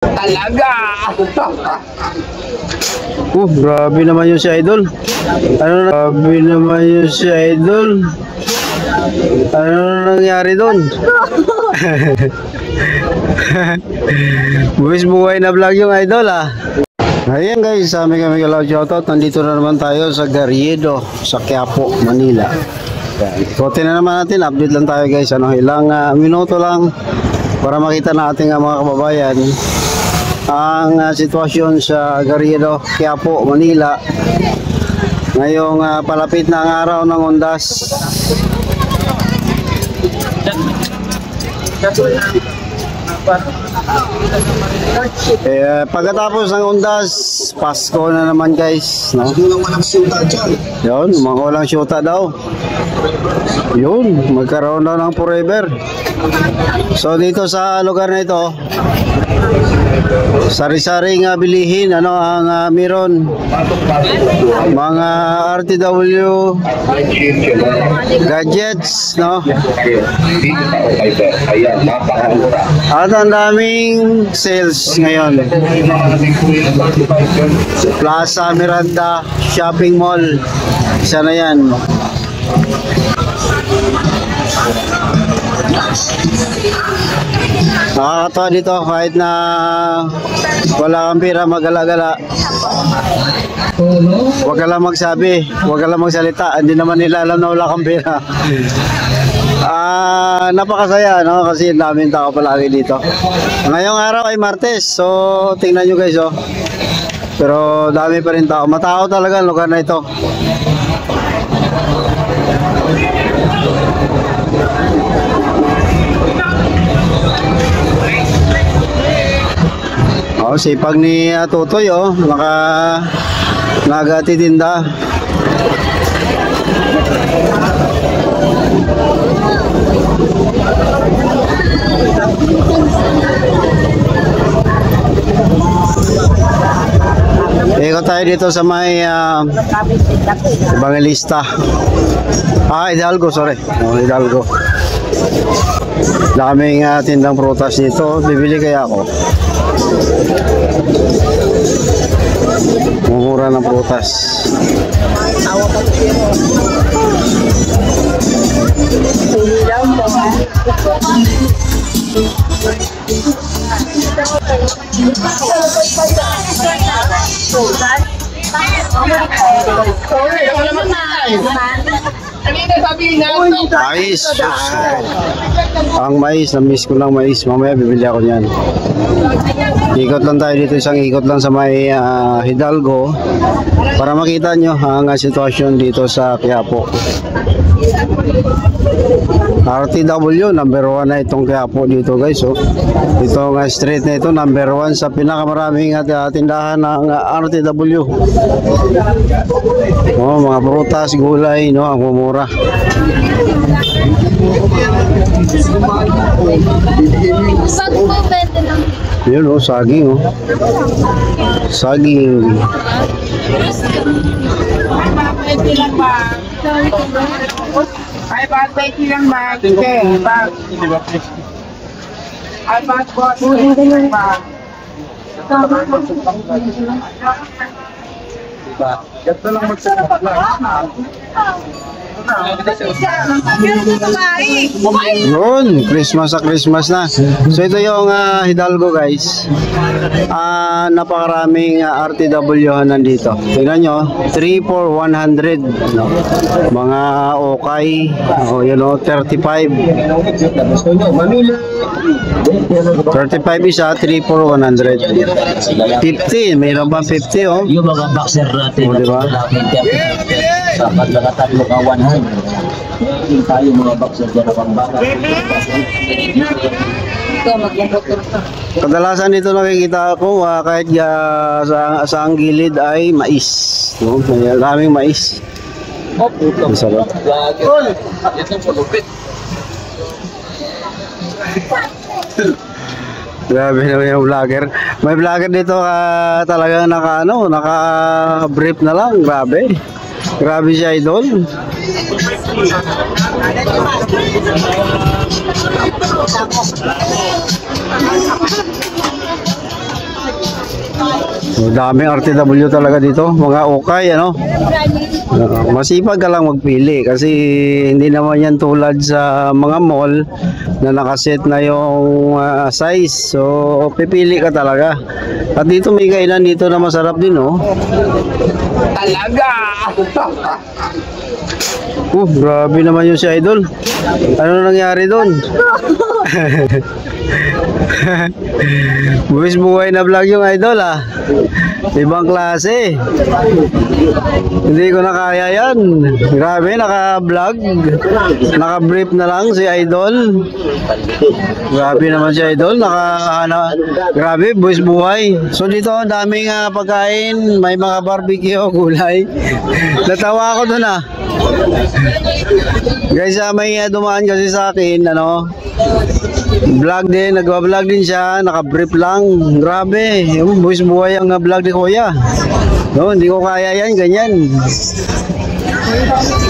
Talaga! Grabe naman yung si Idol. Grabe naman yung si Idol. Ano nangyari doon? Buwis buhay na vlog yung Idol Ayan guys, sa aming kami galaw shoutout. Nandito na naman tayo sa Garrido, sa Quiapo, Manila. Ikotin na naman natin, update lang tayo guys. Ilang minuto lang para makita natin ang mga kababayan ang sitwasyon sa Garrido, Quiapo, Manila ngayong palapit na ang araw ng Undas. Pagkatapos ng Undas, Pasko na naman guys, no? Yun, mga walang syuta daw. Yun, magkaroon daw ng forever. So dito sa lugar na ito, sari-saring bilihin ang meron, mga RTW gadgets, no? At ang daming sales ngayon. Plaza Miranda Shopping Mall, isa na yan. Nakakatawa dito kahit na wala kang pera, magala-gala. Huwag ka lang magsabi, huwag ka lang magsalita, hindi naman nila alam na wala kang pera. Napakasaya, no? Kasi daming tao palagi dito. Ngayong araw ay Martes, so tingnan nyo guys, pero dami pa rin tao. Matao talaga ang lugar na ito. Sipag ni Tutoy, nagatitinda. Ikot tayo dito sa may Evangelista. Hidalgo, sorry. Hidalgo. Daming tindang prutas dito. Bibili kaya ako. Mumura ng prutas. Mais. Ang mais, na-miss ko lang mais. Mamaya bibili ako niyan. Ikot lang tayo dito, isang ikot lang sa may Hidalgo para makita nyo ang sitwasyon dito sa Quiapo. RTW, number 1 na itong Quiapo dito guys. Itong street na ito, number 1 sa pinakamaraming tindahan ng RTW. Mga prutas, gulay, no, ang mumura. Yun, saging, saging. Ay, bakit lang ba? Ay, yun, Christmas sa Christmas na. So ito yung Hidalgo guys. Napakaraming RTW nandito. Tingnan nyo, 3 for 100, no? Mga okay, 35 isa, 3 for 100. 50, mayroon ba 50 yung mga boxer natin, diba? Sa pagkakatan mo ka 100 tayo mga boxer dyan na pangbaka. Kadalasan dito nakikita ko kahit sa ang gilid ay mais, no? May maraming mais. Masarap. Grabe naman yung vlogger. May vlogger dito talagang naka-brief na lang. Grabe. Grabe si Idol. Daming RTW talaga dito, mga ukay, ano. Masipag ka lang magpili kasi hindi naman yan tulad sa mga mall na nakaset na yung size. So, pipili ka talaga. At dito may kainan dito na masarap din, oh. Talaga! Grabe naman yung si Idol. Ano nangyari doon? Buwis buhay na vlog yung Idol, ah. Ibang klase. Hindi ko na kaya yan. Grabe, naka-vlog. Naka-brief na lang si Idol. Grabe naman si Idol. Grabe, buwis buhay. So dito, daming pagkain. May mga barbecue, gulay. Natawa ako doon, ah. Guys, may dumaan kasi sa akin, ano, vlog din, nagwa-vlog din siya, naka-brief lang. Grabe, buwis buhay ang vlog ni Kuya. No, hindi ko kaya yan, ganyan.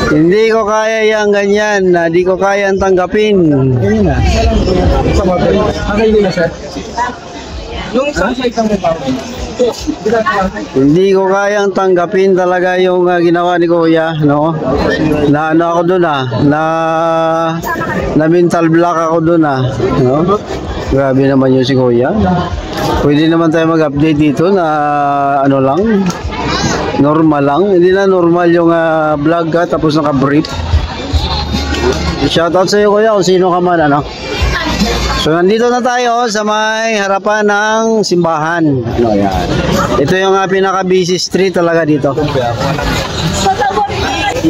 Hindi ko kaya yan, ganyan. Hindi ko kaya tanggapin. Hindi ko kayang tanggapin talaga yung ginawa ni Kuya, no? Na ano ako doon, na mental block ako doon, no? Grabe naman yung si Kuya. Pwede naman tayo mag-update dito na ano lang, normal lang. Hindi na normal yung vlog ka tapos naka-brief. Shoutout sa iyo, Kuya, kung sino ka man, ano? So nandito na tayo sa may harapan ng simbahan. Ano yan? Ito yung pinaka-busy street talaga dito.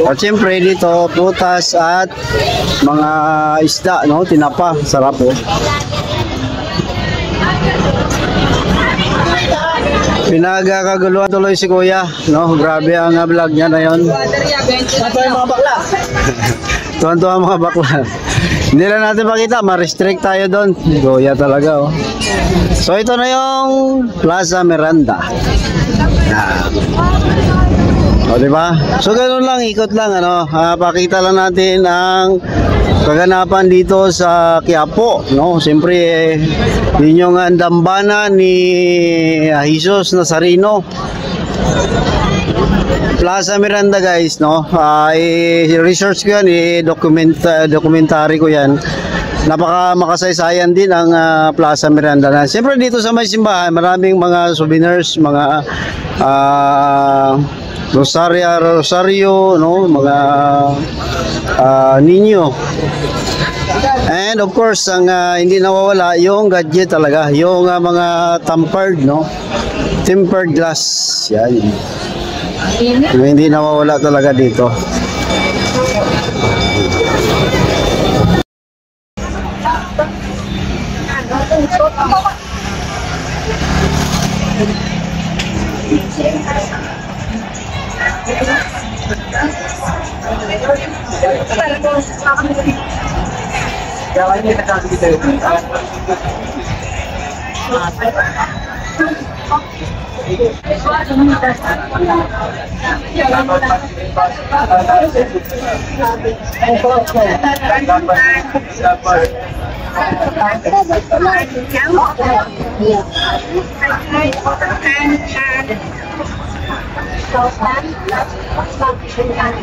At siyempre dito putas at mga isda, no? Tinapa, sarap, oh. Pinagkakaguluhan tuloy si Kuya, no? Grabe ang vlog niya na yon. Tuwan-tuwa mga bakla. Tuwan-tuwa mga bakla. Hindi lang natin pakita, ma-restrict tayo doon. Kuya talaga, oh. So ito na yung Plaza Miranda. O, diba? So ganoon lang, ikot lang, ano. Pakita lang natin ang kaganapan dito sa Quiapo, no? Siyempre, yun yung dambana ni Jesus Nazareno. Plaza Miranda, guys, no? I-research ko yan, documentary ko yan. Napaka makasaysayan din ang Plaza Miranda na. Siyempre dito sa may simbahan, maraming mga souvenirs, mga rosaryo, no? Mga ninyo. And of course, ang hindi nawawala yung gadget talaga, yung mga tempered, no? Tempered glass. Yan. Hindi nawawala talaga dito.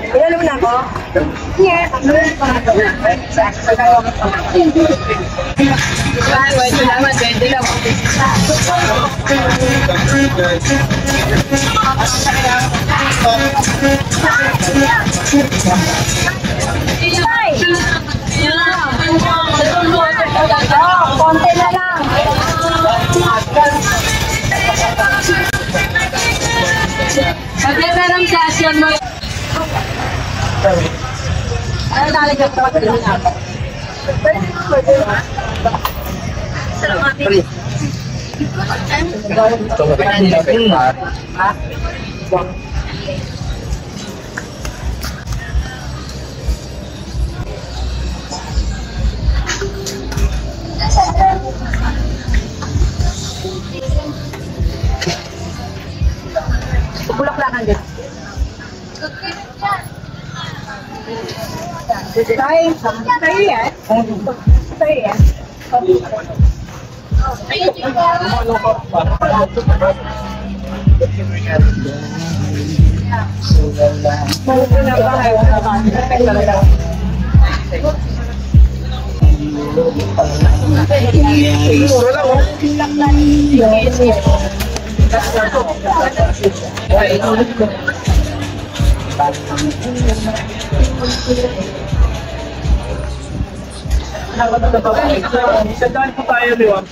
Ilan na ako? Yes. Konti na lang. Pagkita ng session mo. Ano talaga po? Salamat. Bulaklakan din. Tayo yan. Tayo yan. Sandaan po tayo, Liwam.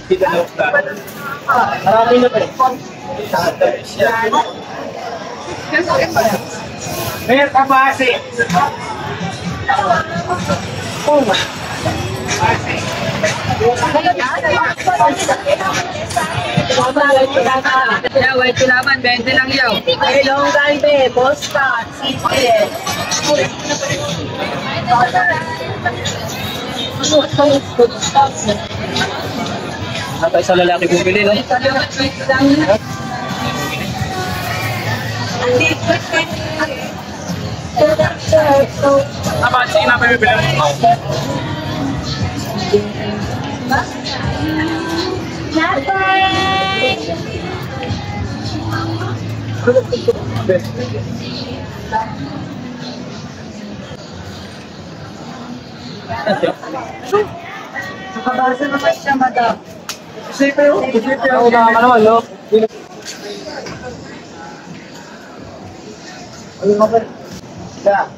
Marami na po. Mayor Kabasi. Yaw, ito laban, 20 lang yaw. Ay, long galbe, bosta, sipil. Natay sa lalaki bumili, no? Kabasi na pa bibili mo. Nakabasa naman siya, madam. Isipin mo. Oo, tama naman, no? Ano mo ba? Yeah.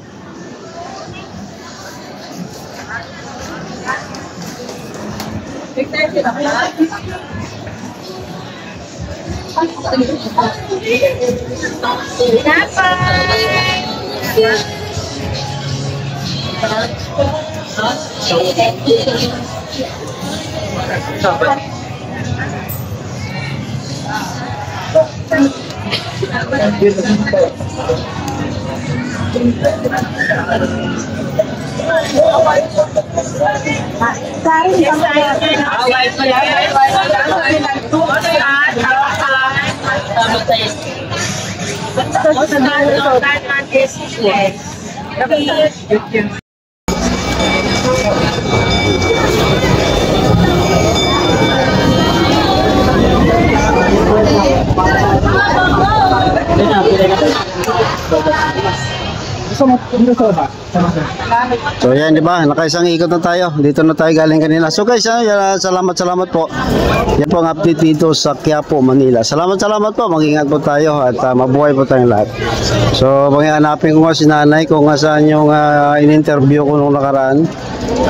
So yan, di ba? Nakaisang ikot na tayo. Dito na tayo galing kanina. So guys, salamat po. Yan po ang update dito sa Quiapo, Manila. Salamat po. Mag-ingat po tayo at mabuhay po tayong lahat. So hanapin ko nga si nanay kung saan yung in-interview ko nung nakaraan.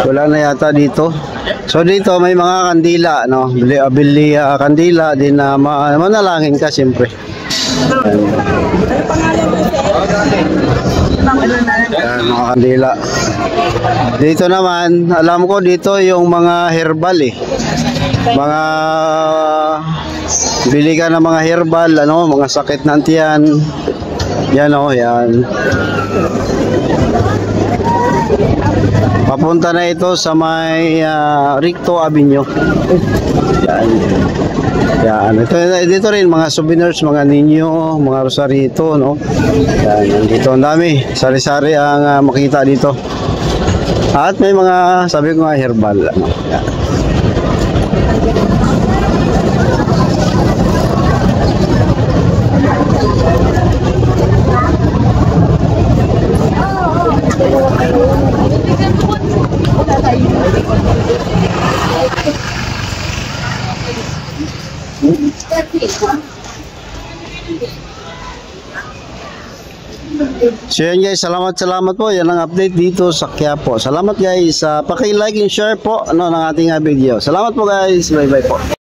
Wala na yata dito. So dito may mga kandila, no? Bili kandila din na manalangin ka siyempre. Yan, mga kandila. Dito naman, alam ko dito yung mga herbal mga bili ka ng mga herbal, mga sakit ng tiyan. Yan yan. Papunta na ito sa may Ricto Avenue. Yan. Dito rin mga souvenirs, mga ninyo, mga rosarito, no? Yan, dito ang dami. Sari-sari ang makita dito. At may mga, sabi ko nga, herbal. Yan. So yan guys, salamat po. Yan ang update dito sa Quiapo. Salamat guys. Paki-like and share po ng ating video. Salamat po guys. Bye bye po.